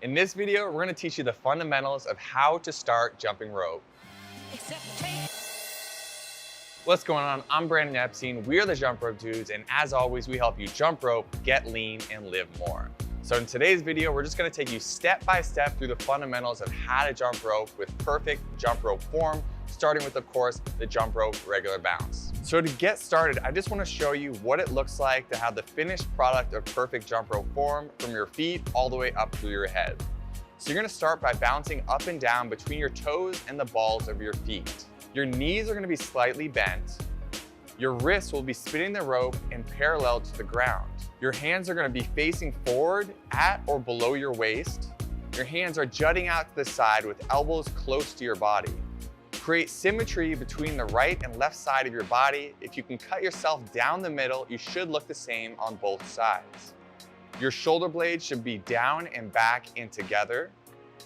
In this video, we're going to teach you the fundamentals of how to start jumping rope. What's going on? I'm Brandon Epstein. We are the Jump Rope Dudes, and as always, we help you jump rope, get lean, and live more. So in today's video, we're just going to take you step by step through the fundamentals of how to jump rope with perfect jump rope form, starting with, of course, the jump rope regular bounce. So to get started, I just want to show you what it looks like to have the finished product of perfect jump rope form from your feet all the way up through your head. So you're going to start by bouncing up and down between your toes and the balls of your feet. Your knees are going to be slightly bent. Your wrists will be spinning the rope and parallel to the ground. Your hands are going to be facing forward at or below your waist. Your hands are jutting out to the side with elbows close to your body. Create symmetry between the right and left side of your body. If you can cut yourself down the middle, you should look the same on both sides. Your shoulder blades should be down and back and together.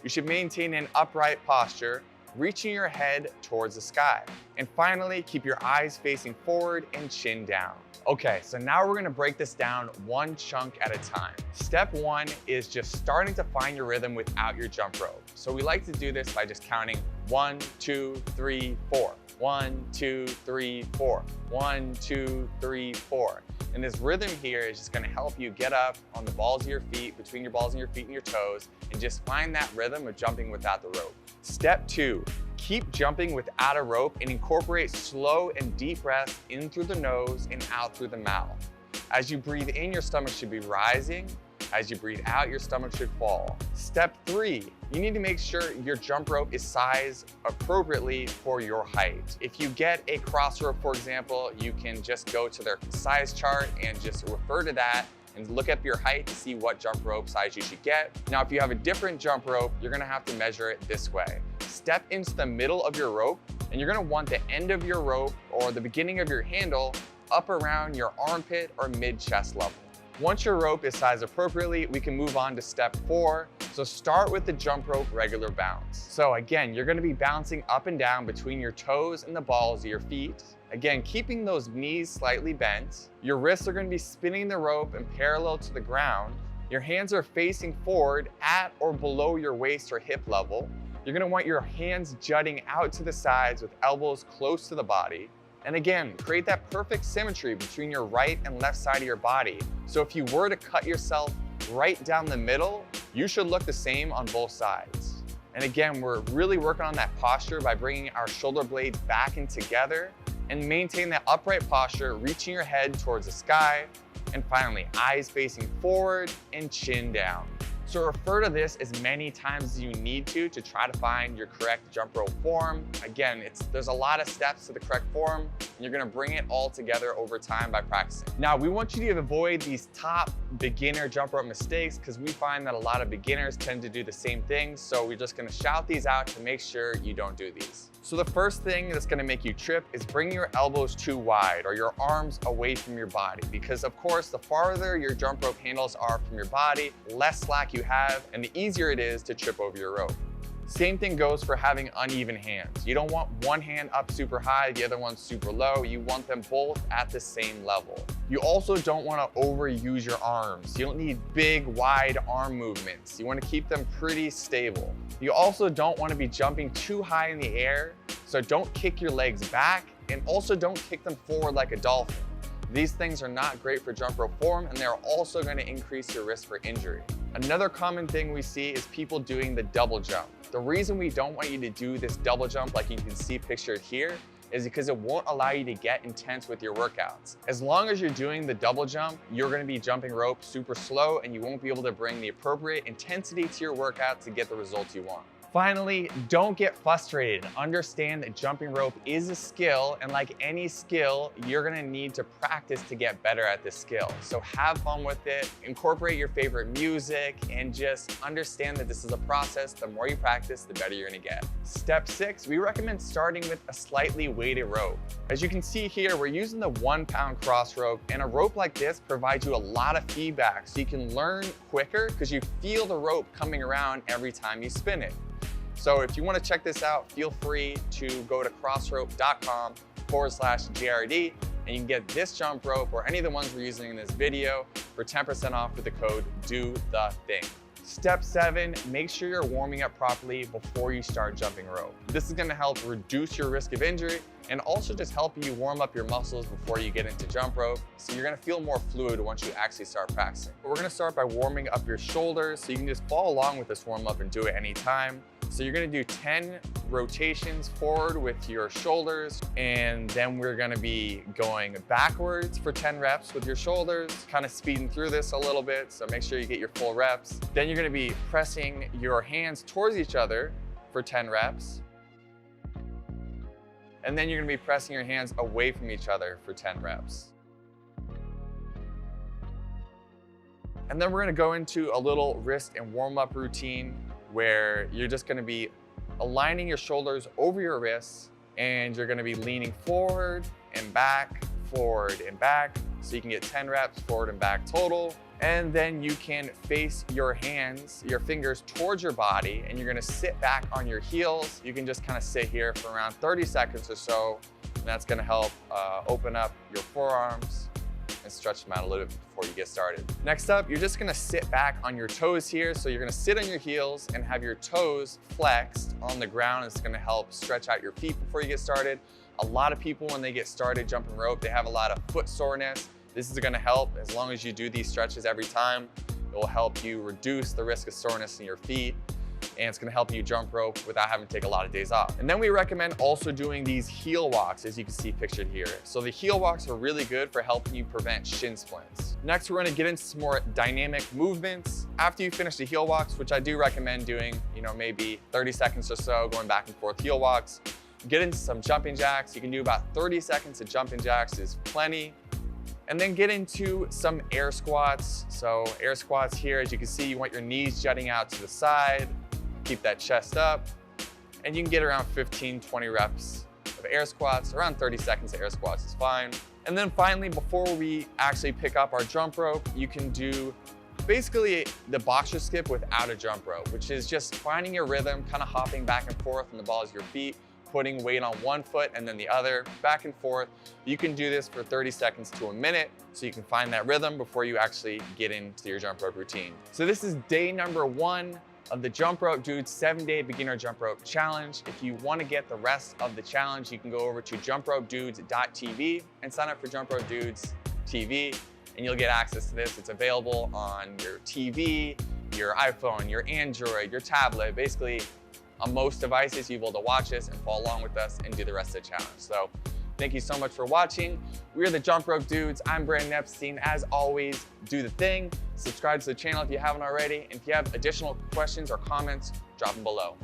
You should maintain an upright posture, reaching your head towards the sky. And finally, keep your eyes facing forward and chin down. Okay, so now we're gonna break this down one chunk at a time. Step one is just starting to find your rhythm without your jump rope. So we like to do this by just counting 1, 2, 3, 4. 1, 2, 3, 4. 1, 2, 3, 4. And this rhythm here is just gonna help you get up on the balls of your feet, between your balls and your feet and your toes, and just find that rhythm of jumping without the rope. Step two, keep jumping without a rope and incorporate slow and deep breaths in through the nose and out through the mouth. As you breathe in, your stomach should be rising. As you breathe out, your stomach should fall. Step three, you need to make sure your jump rope is sized appropriately for your height. If you get a cross rope, for example, you can just go to their size chart and just refer to that and look up your height to see what jump rope size you should get. Now, if you have a different jump rope, you're gonna have to measure it this way. Step into the middle of your rope, and you're gonna want the end of your rope or the beginning of your handle up around your armpit or mid-chest level. Once your rope is sized appropriately, we can move on to step four. So start with the jump rope regular bounce. So again, you're gonna be bouncing up and down between your toes and the balls of your feet. Again, keeping those knees slightly bent. Your wrists are gonna be spinning the rope and parallel to the ground. Your hands are facing forward at or below your waist or hip level. You're gonna want your hands jutting out to the sides with elbows close to the body. And again, create that perfect symmetry between your right and left side of your body. So if you were to cut yourself right down the middle, you should look the same on both sides. And again, we're really working on that posture by bringing our shoulder blades back and together and maintain that upright posture, reaching your head towards the sky. And finally, eyes facing forward and chin down. So refer to this as many times as you need to try to find your correct jump rope form. Again, there's a lot of steps to the correct form, and you're gonna bring it all together over time by practicing. Now, we want you to avoid these top beginner jump rope mistakes because we find that a lot of beginners tend to do the same thing. So we're just gonna shout these out to make sure you don't do these. So the first thing that's gonna make you trip is bringing your elbows too wide or your arms away from your body. Because of course, the farther your jump rope handles are from your body, less slack you have, and the easier it is to trip over your rope. Same thing goes for having uneven hands. You don't want one hand up super high, the other one super low. You want them both at the same level. You also don't want to overuse your arms. You don't need big, wide arm movements. You want to keep them pretty stable. You also don't want to be jumping too high in the air, so don't kick your legs back, and also don't kick them forward like a dolphin. These things are not great for jump rope form, and they're also going to increase your risk for injury. Another common thing we see is people doing the double jump. The reason we don't want you to do this double jump like you can see pictured here is because it won't allow you to get intense with your workouts. As long as you're doing the double jump, you're gonna be jumping rope super slow and you won't be able to bring the appropriate intensity to your workout to get the results you want. Finally, don't get frustrated. Understand that jumping rope is a skill, and like any skill, you're gonna need to practice to get better at this skill. So have fun with it, incorporate your favorite music, and just understand that this is a process. The more you practice, the better you're gonna get. Step six, we recommend starting with a slightly weighted rope. As you can see here, we're using the 1 pound cross rope, and a rope like this provides you a lot of feedback so you can learn quicker because you feel the rope coming around every time you spin it. So if you want to check this out, feel free to go to crossrope.com/JRD and you can get this jump rope or any of the ones we're using in this video for 10% off with the code DOTHETHING. Step 7, make sure you're warming up properly before you start jumping rope. This is gonna help reduce your risk of injury and also just help you warm up your muscles before you get into jump rope. So you're gonna feel more fluid once you actually start practicing. But we're gonna start by warming up your shoulders, so you can just follow along with this warm up and do it anytime. So you're gonna do 10 rotations forward with your shoulders, and then we're gonna be going backwards for 10 reps with your shoulders, kind of speeding through this a little bit, so make sure you get your full reps. Then you're gonna be pressing your hands towards each other for 10 reps. And then you're gonna be pressing your hands away from each other for 10 reps. And then we're gonna go into a little wrist and warm-up routine where you're just gonna be aligning your shoulders over your wrists, and you're gonna be leaning forward and back, forward and back, so you can get 10 reps forward and back total. And then you can face your hands, your fingers towards your body, and you're gonna sit back on your heels. You can just kind of sit here for around 30 seconds or so, and that's gonna help open up your forearms and stretch them out a little bit before you get started. Next up, you're just gonna sit back on your toes here. So you're gonna sit on your heels and have your toes flexed on the ground. It's gonna help stretch out your feet before you get started. A lot of people, when they get started jumping rope, they have a lot of foot soreness. This is gonna help. As long as you do these stretches every time, it will help you reduce the risk of soreness in your feet, and it's gonna help you jump rope without having to take a lot of days off. And then we recommend also doing these heel walks, as you can see pictured here. So the heel walks are really good for helping you prevent shin splints. Next, we're gonna get into some more dynamic movements. After you finish the heel walks, which I do recommend doing, maybe 30 seconds or so, going back and forth heel walks, get into some jumping jacks. You can do about 30 seconds of jumping jacks is plenty. And then get into some air squats. So air squats here, as you can see, you want your knees jutting out to the side. Keep that chest up, and you can get around 15, 20 reps of air squats. Around 30 seconds of air squats is fine. And then finally, before we actually pick up our jump rope, you can do basically the boxer skip without a jump rope, which is just finding your rhythm, kind of hopping back and forth on the balls of your feet, putting weight on one foot and then the other, back and forth. You can do this for 30 seconds to a minute, so you can find that rhythm before you actually get into your jump rope routine. So this is day number 1 of the Jump Rope Dudes 7-day beginner jump rope challenge. If you want to get the rest of the challenge, you can go over to jumpropedudes.tv and sign up for Jump Rope Dudes TV, and you'll get access to this. It's available on your TV, your iPhone, your Android, your tablet, basically on most devices. You'll be able to watch this and follow along with us and do the rest of the challenge. So thank you so much for watching. We're the Jump Rope Dudes. I'm Brandon Epstein. As always, do the thing. Subscribe to the channel if you haven't already. And if you have additional questions or comments, drop them below.